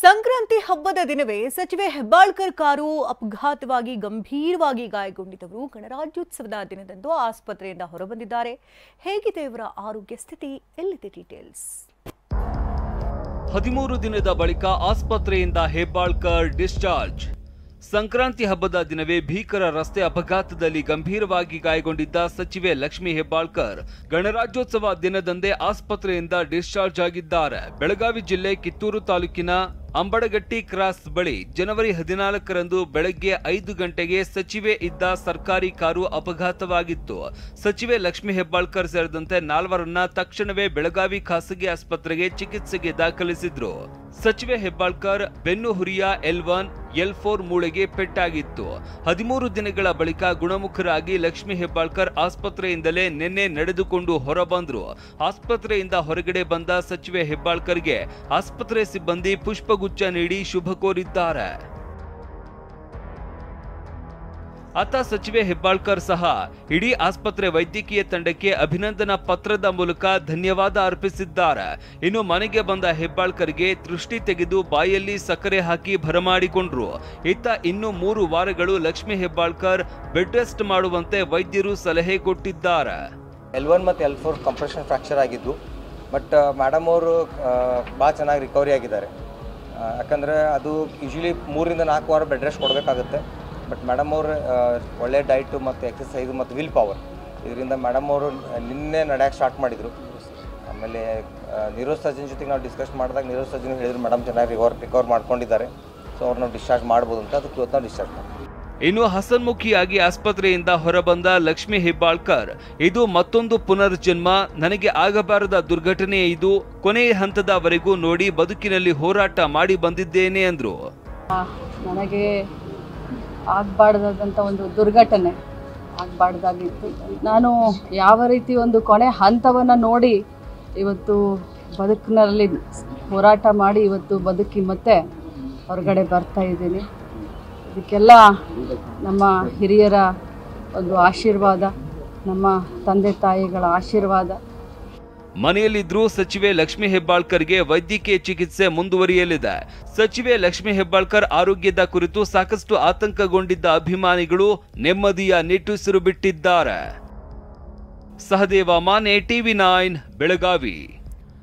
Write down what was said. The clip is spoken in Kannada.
ಸಂಕ್ರಾಂತಿ ಹಬ್ಬದ ದಿನವೇ ಸಚಿವೆ ಹೆಬ್ಬಾಳ್ಕರ್ ಕಾರು ಅಪಘಾತವಾಗಿ ಗಂಭೀರವಾಗಿ ಗಾಯಗೊಂಡಿದ್ದವರು ಗಣರಾಜ್ಯೋತ್ಸವದ ದಿನದಂದು ಆಸ್ಪತ್ರೆಯಿಂದ ಹೊರಬಂದಿದ್ದಾರೆ. ಹೇಗಿದೆ ಇವರ ಆರೋಗ್ಯ ಸ್ಥಿತಿ? ಎಲ್ಲಿದೆ ಡೀಟೇಲ್ಸ್? 13 ದಿನದ ಬಳಿಕ ಆಸ್ಪತ್ರೆಯಿಂದ ಹೆಬ್ಬಾಳ್ಕರ್ ಡಿಸ್ಚಾರ್ಜ್. ಸಂಕ್ರಾಂತಿ ಹಬ್ಬದ ದಿನವೇ ಭೀಕರ ರಸ್ತೆ ಅಪಘಾತದಲ್ಲಿ ಗಂಭೀರವಾಗಿ ಗಾಯಗೊಂಡಿದ್ದ ಸಚಿವೆ ಲಕ್ಷ್ಮಿ ಹೆಬ್ಬಾಳ್ಕರ್ ಗಣರಾಜ್ಯೋತ್ಸವ ದಿನದಂದೇ ಆಸ್ಪತ್ರೆಯಿಂದ ಡಿಸ್ಚಾರ್ಜ್ ಆಗಿದ್ದಾರೆ. ಬೆಳಗಾವಿ ಜಿಲ್ಲೆ ಕಿತ್ತೂರು ತಾಲೂಕಿನ ಅಂಬಡಗಟ್ಟಿ ಕ್ರಾಸ್ ಬಳಿ ಜನವರಿ 14ರಂದು ಬೆಳಗ್ಗೆ 5 ಗಂಟೆಗೆ ಸಚಿವೆ ಇದ್ದ ಸರ್ಕಾರಿ ಕಾರು ಅಪಘಾತವಾಗಿತ್ತು. ಸಚಿವೆ ಲಕ್ಷ್ಮಿ ಹೆಬ್ಬಾಳ್ಕರ್ ಸೇರಿದಂತೆ 4ರನ್ನ ತಕ್ಷಣವೇ ಬೆಳಗಾವಿ ಖಾಸಗಿ ಆಸ್ಪತ್ರೆಗೆ ಚಿಕಿತ್ಸೆಗೆ ದಾಖಲಿಸಿದ್ರು. ಸಚಿವೆ ಹೆಬ್ಬಾಳ್ಕರ್ ಬೆನ್ನು ಹುರಿಯ L1, L4 ಮೂಳೆಗೆ ಪೆಟ್ಟಾಗಿತ್ತು. 13 ದಿನಗಳ ಬಳಿಕ ಗುಣಮುಖರಾಗಿ ಲಕ್ಷ್ಮಿ ಹೆಬ್ಬಾಳ್ಕರ್ ಆಸ್ಪತ್ರೆಯಿಂದಲೇ ನಿನ್ನೆ ನಡೆದುಕೊಂಡು ಹೊರಬಂದ್ರು. ಆಸ್ಪತ್ರೆಯಿಂದ ಹೊರಗಡೆ ಬಂದ ಸಚಿವೆ ಹೆಬ್ಬಾಳ್ಕರ್ಗೆ ಆಸ್ಪತ್ರೆ ಸಿಬ್ಬಂದಿ ಪುಷ್ಪಗುಚ್ಛ ನೀಡಿ ಶುಭ ಕೋರಿದ್ದಾರೆ. ಆತ ಸಚಿವೆ ಹೆಬ್ಬಾಳ್ಕರ್ ಸಹ ಇಡೀ ಆಸ್ಪತ್ರೆ ವೈದ್ಯಕೀಯ ತಂಡಕ್ಕೆ ಅಭಿನಂದನಾ ಪತ್ರದ ಮೂಲಕ ಧನ್ಯವಾದ ಅರ್ಪಿಸಿದ್ದಾರೆ. ಇನ್ನು ಮನೆಗೆ ಬಂದ ಹೆಬ್ಬಾಳ್ಕರ್ಗೆ ದೃಷ್ಟಿ ತೆಗೆದು ಬಾಯಲ್ಲಿ ಸಕ್ಕರೆ ಹಾಕಿ ಭರಮಾಡಿಕೊಂಡ್ರು. ಇತ್ತ ಇನ್ನು 3 ವಾರಗಳು ಲಕ್ಷ್ಮಿ ಹೆಬ್ಬಾಳ್ಕರ್ ಬೆಡ್ ರೆಸ್ಟ್ ಮಾಡುವಂತೆ ವೈದ್ಯರು ಸಲಹೆ ಕೊಟ್ಟಿದ್ದಾರೆ. L1 ಮತ್ತು L4 ಕಂಪ್ರೆಷನ್ ಫ್ರಾಕ್ಚರ್ ಆಗಿದ್ದು, ಬಟ್ ಮೇಡಮ್ ಅವರು ಭಾಳ ಚೆನ್ನಾಗಿ ರಿಕವರಿ ಆಗಿದ್ದಾರೆ. ಯಾಕಂದರೆ ಅದು ಯೂಶ್ವಲಿ 3 ರಿಂದ 4 ವಾರ ಬೆಡ್ ರೆಸ್ಟ್ ಕೊಡಬೇಕಾಗುತ್ತೆ. ಬಟ್ ಮೇಡಮ್ ಅವರು ಒಳ್ಳೆ ಡೈಟು ಮತ್ತು ಎಕ್ಸಸೈಸು ಮತ್ತು ವಿಲ್ ಪವರ್ ಇದರಿಂದ ಮೇಡಮ್ ಅವರು ನಿನ್ನೆ ನಡೆಯೋಕ್ಕೆ ಸ್ಟಾರ್ಟ್ ಮಾಡಿದರು. ಆಮೇಲೆ ನ್ಯೂರೋ ಸರ್ಜನ್ ಜೊತೆಗೆ ನಾವು ಡಿಸ್ಕಸ್ ಮಾಡಿದಾಗ ನ್ಯೂರೋ ಸರ್ಜನ್ ಹೇಳಿದ್ರು ಮೇಡಮ್ ಚೆನ್ನಾಗಿ ರಿಕವರ್ ಮಾಡ್ಕೊಂಡಿದ್ದಾರೆ, ಸೊ ಅವ್ರು ನಾವು ಡಿಸ್ಚಾರ್ಜ್ ಮಾಡ್ಬೋದು ಅಂತ. ಅದಕ್ಕೆ ಇವತ್ತು ನಾವು ಡಿಸ್ಚಾರ್ಜ್ ಮಾಡ್ತೀವಿ. ಇನ್ನು ಹಸನ್ಮುಖಿಯಾಗಿ ಆಸ್ಪತ್ರೆಯಿಂದ ಹೊರಬಂದ ಲಕ್ಷ್ಮಿ ಹೆಬ್ಬಾಳ್ಕರ್, ಇದು ಮತ್ತೊಂದು ಪುನರ್ಜನ್ಮ, ನನಗೆ ಆಗಬಾರದ ದುರ್ಘಟನೆ, ಇದು ಕೊನೆಯ ಹಂತದವರೆಗೂ ನೋಡಿ ಬದುಕಿನಲ್ಲಿ ಹೋರಾಟ ಮಾಡಿ ಬಂದಿದ್ದೇನೆ ಅಂದ್ರು. ನನಗೆ ಆಗಬಾರ್ದಂಥ ಒಂದು ದುರ್ಘಟನೆ ಆಗಬಾರ್ದಾಗಿತ್ತು. ನಾನು ಯಾವ ರೀತಿ ಒಂದು ಕೊನೆ ಹಂತವನ್ನು ನೋಡಿ ಇವತ್ತು ಬದುಕಿನಲ್ಲಿ ಹೋರಾಟ ಮಾಡಿ ಇವತ್ತು ಬದುಕಿ ಮತ್ತೆ ಹೊರಗಡೆ ಬರ್ತಾ ಇದ್ದೀನಿ. ಇದಕ್ಕೆಲ್ಲ ನಮ್ಮ ಹಿರಿಯರ ಒಂದು ಆಶೀರ್ವಾದ, ನಮ್ಮ ತಂದೆ ತಾಯಿಗಳ ಆಶೀರ್ವಾದ. ಮನೆಯಲ್ಲಿದ್ರೂ ಸಚಿವೆ ಲಕ್ಷ್ಮಿ ಹೆಬ್ಬಾಳ್ಕರ್ಗೆ ವೈದ್ಯಕೀಯ ಚಿಕಿತ್ಸೆ ಮುಂದುವರಿಯಲಿದೆ. ಸಚಿವೆ ಲಕ್ಷ್ಮಿ ಹೆಬ್ಬಾಳ್ಕರ್ ಆರೋಗ್ಯದ ಕುರಿತು ಸಾಕಷ್ಟು ಆತಂಕಗೊಂಡಿದ್ದ ಅಭಿಮಾನಿಗಳು ನೆಮ್ಮದಿಯ ನಿಟ್ಟುಸಿರು ಬಿಟ್ಟಿದ್ದಾರೆ. ಸಹದೇವ ಮಾನೆ, TV9 ಬೆಳಗಾವಿ.